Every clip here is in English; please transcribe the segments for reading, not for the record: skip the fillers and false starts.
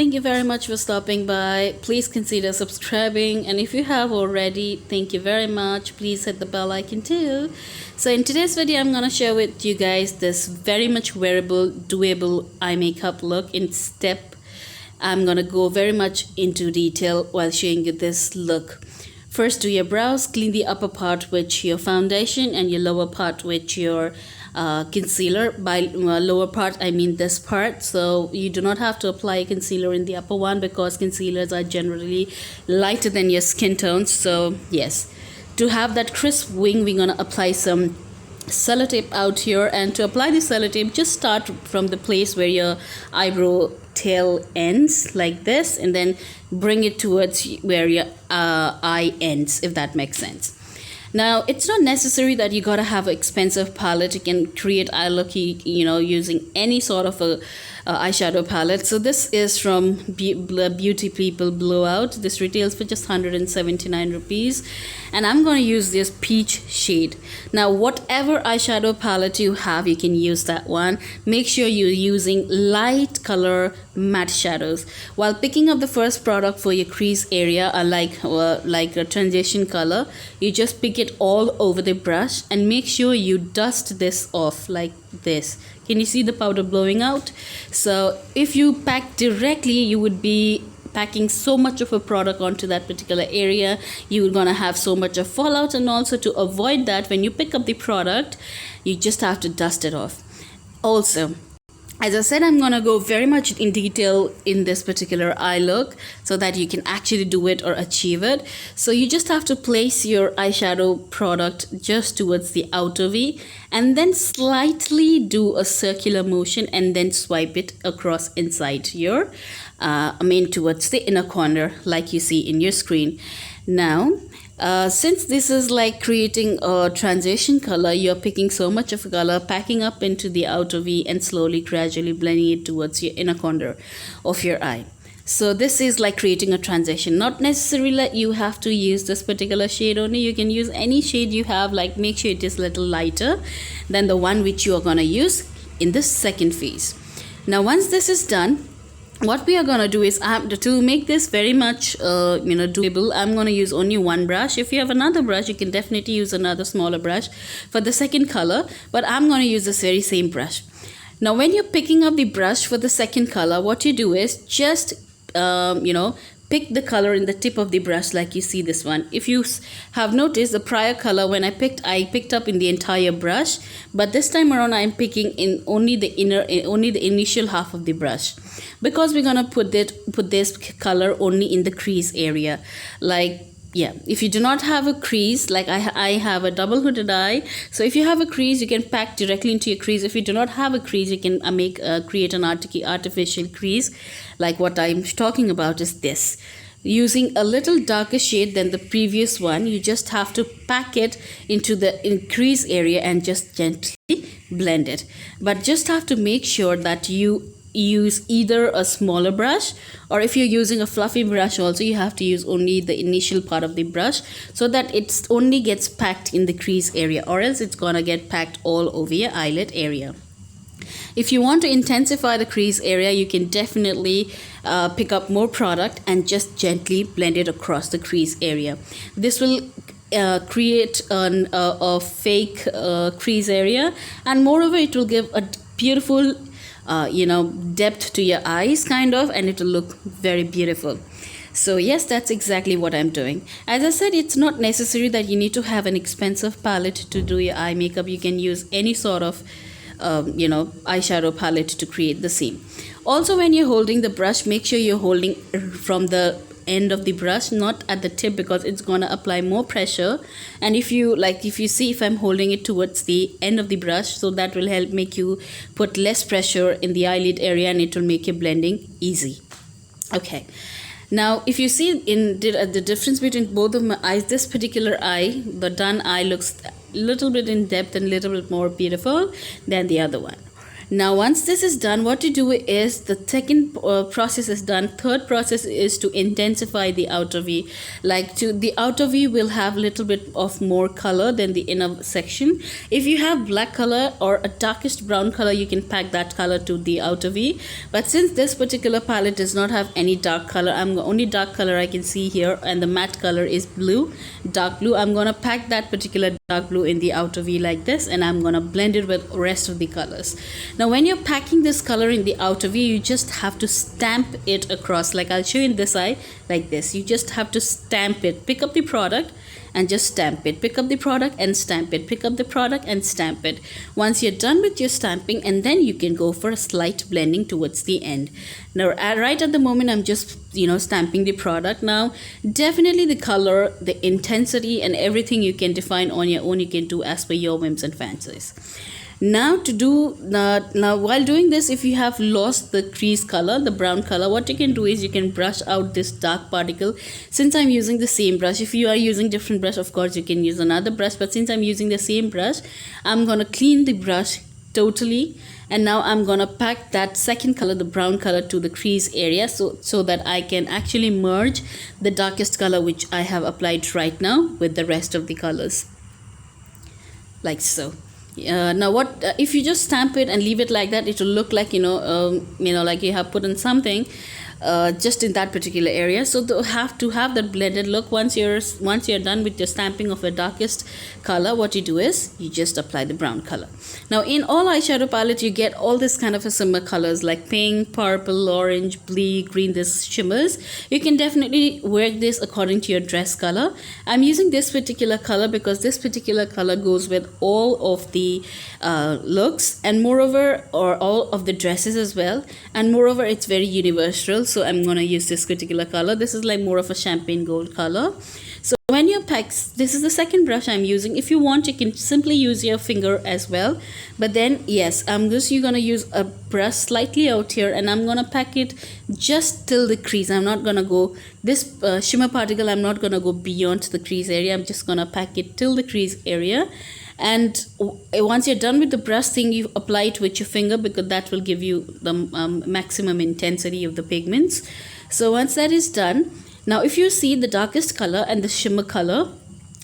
Thank you very much for stopping by. Please consider subscribing, and if you have already, thank you very much. Please hit the bell icon too. So in today's video, I'm gonna share with you guys this very much wearable, doable eye makeup look in step. I'm gonna go very much into detail while showing you this look. First, do your brows, clean the upper part with your foundation and your lower part with your concealer. By lower part, I mean this part. So you do not have to apply a concealer in the upper one because concealers are generally lighter than your skin tones. So yes, to have that crisp wing, we're gonna apply some sellotape out here, and to apply the sellotape, just start from the place where your eyebrow tail ends like this, and then bring it towards where your eye ends, if that makes sense. Now, it's not necessary that you gotta have an expensive palette. You can create eye look, using any sort of a eyeshadow palette. So this is from Beauty People Blowout. This retails for just 179 rupees, and I'm going to use this peach shade. Now, whatever eyeshadow palette you have, you can use that one. Make sure you're using light color matte shadows. While picking up the first product for your crease area, like a transition color, you just pick it all over the brush and make sure you dust this off like this. Can you see the powder blowing out? So if you pack directly, you would be packing so much of a product onto that particular area. You're gonna have so much of fallout, and also to avoid that, when you pick up the product, you just have to dust it off. Also, as I said, I'm going to go very much in detail in this particular eye look so that you can actually do it or achieve it. So you just have to place your eyeshadow product just towards the outer V, and then slightly do a circular motion and then swipe it across inside your towards the inner corner like you see in your screen. Now, since this is like creating a transition color, you're picking so much of a color, packing up into the outer V, and slowly gradually blending it towards your inner corner of your eye. So this is like creating a transition. Not necessarily that you have to use this particular shade only. You can use any shade you have, like make sure it is a little lighter than the one which you are going to use in the second phase. Now once this is done, what we are going to do is, to make this very much doable, I'm going to use only one brush. If you have another brush, you can definitely use another smaller brush for the second color, but I'm going to use this very same brush. Now when you're picking up the brush for the second color, what you do is just pick the color in the tip of the brush like you see this one. If you have noticed, the prior color when I picked up in the entire brush, but this time around I'm picking in only the initial half of the brush, because we're gonna put this color only in the crease area. Like, yeah, if you do not have a crease, like I have a double hooded eye, so if you have a crease, you can pack directly into your crease. If you do not have a crease, you can create an artificial crease. Like what I'm talking about is this. Using a little darker shade than the previous one, you just have to pack it into the crease area and just gently blend it. But just have to make sure that you use either a smaller brush, or if you're using a fluffy brush also, you have to use only the initial part of the brush so that it only gets packed in the crease area, or else it's gonna get packed all over your eyelid area. If you want to intensify the crease area, you can definitely pick up more product and just gently blend it across the crease area. This will create a fake crease area, and moreover it will give a beautiful depth to your eyes kind of, and it will look very beautiful. So yes, that's exactly what I'm doing. As I said, it's not necessary that you need to have an expensive palette to do your eye makeup. You can use any sort of eyeshadow palette to create the same. Also, when you're holding the brush, make sure you're holding from the end of the brush, not at the tip, because it's gonna apply more pressure. And if you see, if I'm holding it towards the end of the brush, so that will help make you put less pressure in the eyelid area, and it will make your blending easy. Okay, now if you see the difference between both of my eyes, this particular eye, the done eye, looks a little bit in depth and a little bit more beautiful than the other one. Now once this is done, what to do is the second process is done. Third process is to intensify the outer V. Like to the outer V will have a little bit of more color than the inner section. If you have black color or a darkest brown color, you can pack that color to the outer V. But since this particular palette does not have any dark color, only dark color I can see here, and the matte color is blue, dark blue. I'm gonna pack that particular dark blue in the outer V like this, and I'm gonna blend it with rest of the colors. Now when you're packing this color in the outer V, you just have to stamp it across. Like I'll show you in this eye like this. You just have to stamp it. Pick up the product and just stamp it. Pick up the product and stamp it. Pick up the product and stamp it. Once you're done with your stamping, and then you can go for a slight blending towards the end. Now right at the moment I'm just stamping the product. Now definitely the color, the intensity and everything you can define on your own. You can do as per your whims and fancies. Now while doing this, if you have lost the crease color, the brown color, what you can do is you can brush out this dark particle. Since I'm using the same brush, if you are using different brush, of course you can use another brush, but since I'm using the same brush, I'm gonna clean the brush totally, and now I'm gonna pack that second color, the brown color, to the crease area so that I can actually merge the darkest color which I have applied right now with the rest of the colors, like so. Now what if you just stamp it and leave it like that, it will look like like you have put in something just in that particular area. So to have that blended look, once you're done with your stamping of the darkest color, what you do is you just apply the brown color. Now in all eyeshadow palette you get all this kind of a similar colors like pink, purple, orange, blue, green, this shimmers. You can definitely work this according to your dress color. I'm using this particular color because this particular color goes with all of the looks, and moreover, or all of the dresses as well, and moreover it's very universal. So I'm gonna use this particular color. This is like more of a champagne gold color. So when you pack, this is the second brush I'm using. If you want, you can simply use your finger as well, but then yes, you're gonna use a brush slightly out here, and I'm gonna pack it just till the crease. I'm not gonna go this shimmer particle, I'm not gonna go beyond the crease area. I'm just gonna pack it till the crease area. And once you're done with the brush thing, you apply it with your finger, because that will give you the maximum intensity of the pigments. So once that is done, now if you see, the darkest color and the shimmer color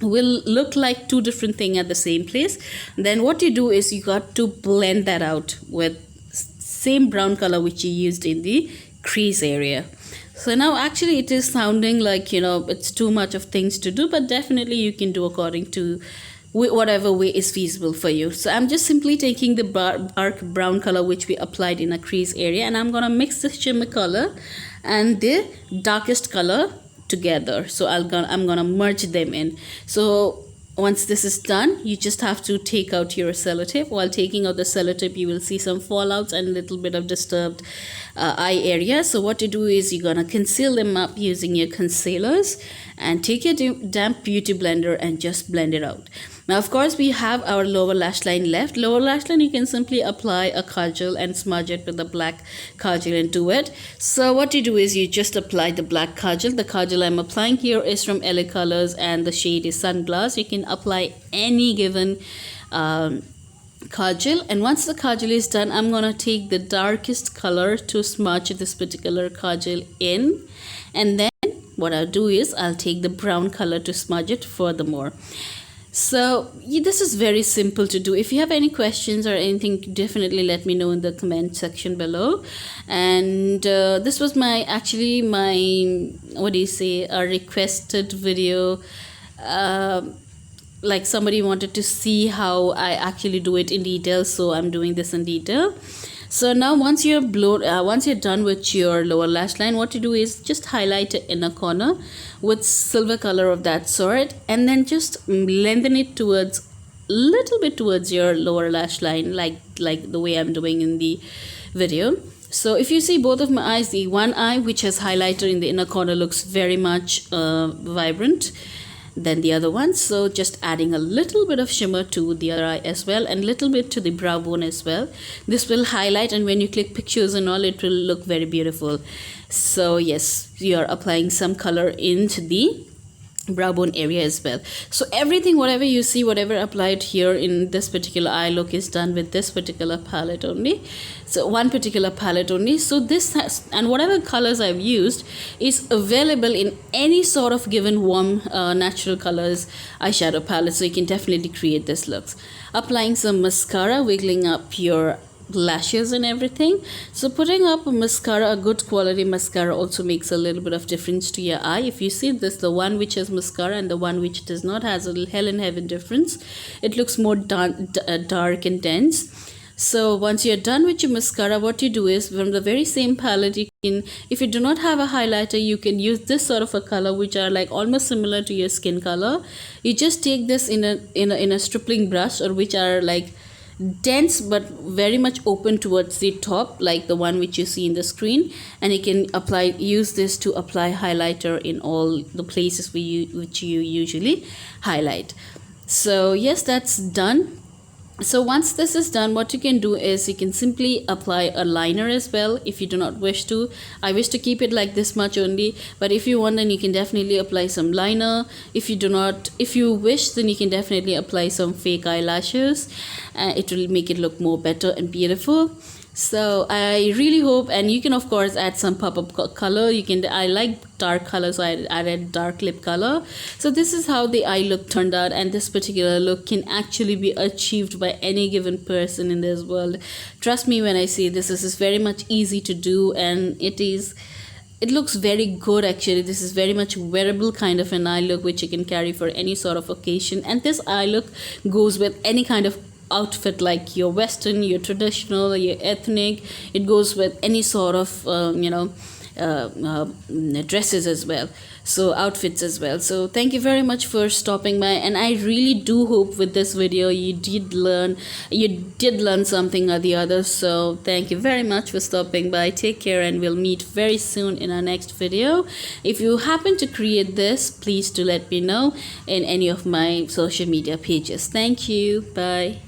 will look like two different things at the same place. Then what you do is you got to blend that out with same brown color which you used in the crease area. So now actually it is sounding like it's too much of things to do, but definitely you can do according to whatever way is feasible for you. So I'm just simply taking the dark brown color which we applied in a crease area, and I'm gonna mix the shimmer color and the darkest color together. So I'm gonna merge them in. So once this is done, you just have to take out your sellotape. While taking out the sellotape, you will see some fallouts and a little bit of disturbed eye area. So what you do is you're gonna conceal them up using your concealers, and take your damp beauty blender and just blend it out. Now of course we have our lower lash line left. Lower lash line, you can simply apply a kajal and smudge it with a black kajal into it. So what you do is you just apply the black kajal. The kajal I'm applying here is from LA Colors, and the shade is Sunglass. You can apply any given kajal, and once the kajal is done, I'm gonna take the darkest color to smudge this particular kajal in, and then what I'll do is I'll take the brown color to smudge it furthermore. So this is very simple to do. If you have any questions or anything, definitely let me know in the comment section below. And this was my a requested video. Like somebody wanted to see how I actually do it in detail, so I'm doing this in detail. So now once you're done with your lower lash line, what you do is just highlight it in a corner with silver color of that sort, and then just lengthen it towards little bit towards your lower lash line, like the way I'm doing in the video. So if you see both of my eyes, the one eye which has highlighter in the inner corner looks very much vibrant than the other one. So just adding a little bit of shimmer to the other eye as well, and little bit to the brow bone as well. This will highlight, and when you click pictures and all, it will look very beautiful. So yes, you are applying some color into the brow bone area as well. So everything, whatever you see, whatever applied here in this particular eye look is done with this particular palette only. So one particular palette only. So this has, and whatever colors I've used is available in any sort of given warm natural colors eyeshadow palette, so you can definitely create this looks. Applying some mascara, wiggling up your lashes and everything. So putting up a mascara, a good quality mascara, also makes a little bit of difference to your eye. If you see this, the one which has mascara and the one which does not has a little hell and heaven difference. It looks more dark and dense. So once you're done with your mascara, what you do is from the very same palette, you can, if you do not have a highlighter, you can use this sort of a color which are like almost similar to your skin color. You just take this in a stripling brush, or which are like dense but very much open towards the top, like the one which you see in the screen, and you can use this to apply highlighter in all the places which you usually highlight. So yes, that's done. So once this is done, what you can do is you can simply apply a liner as well if you do not wish to. I wish to keep it like this much only, but if you want, then you can definitely apply some liner. If you wish, then you can definitely apply some fake eyelashes. It will make it look more better and beautiful. So I really hope, and you can of course add some pop-up color. I like dark color, so I added dark lip color. So this is how the eye look turned out, and this particular look can actually be achieved by any given person in this world. Trust me when I say this is very much easy to do, and it looks very good actually. This is very much wearable kind of an eye look which you can carry for any sort of occasion, and this eye look goes with any kind of outfit, like your western, your traditional, your ethnic. It goes with any sort of dresses as well, so outfits as well. So thank you very much for stopping by, and I really do hope with this video you did learn something or the other. So thank you very much for stopping by. Take care, and we'll meet very soon in our next video. If you happen to create this, please do let me know in any of my social media pages. Thank you. Bye.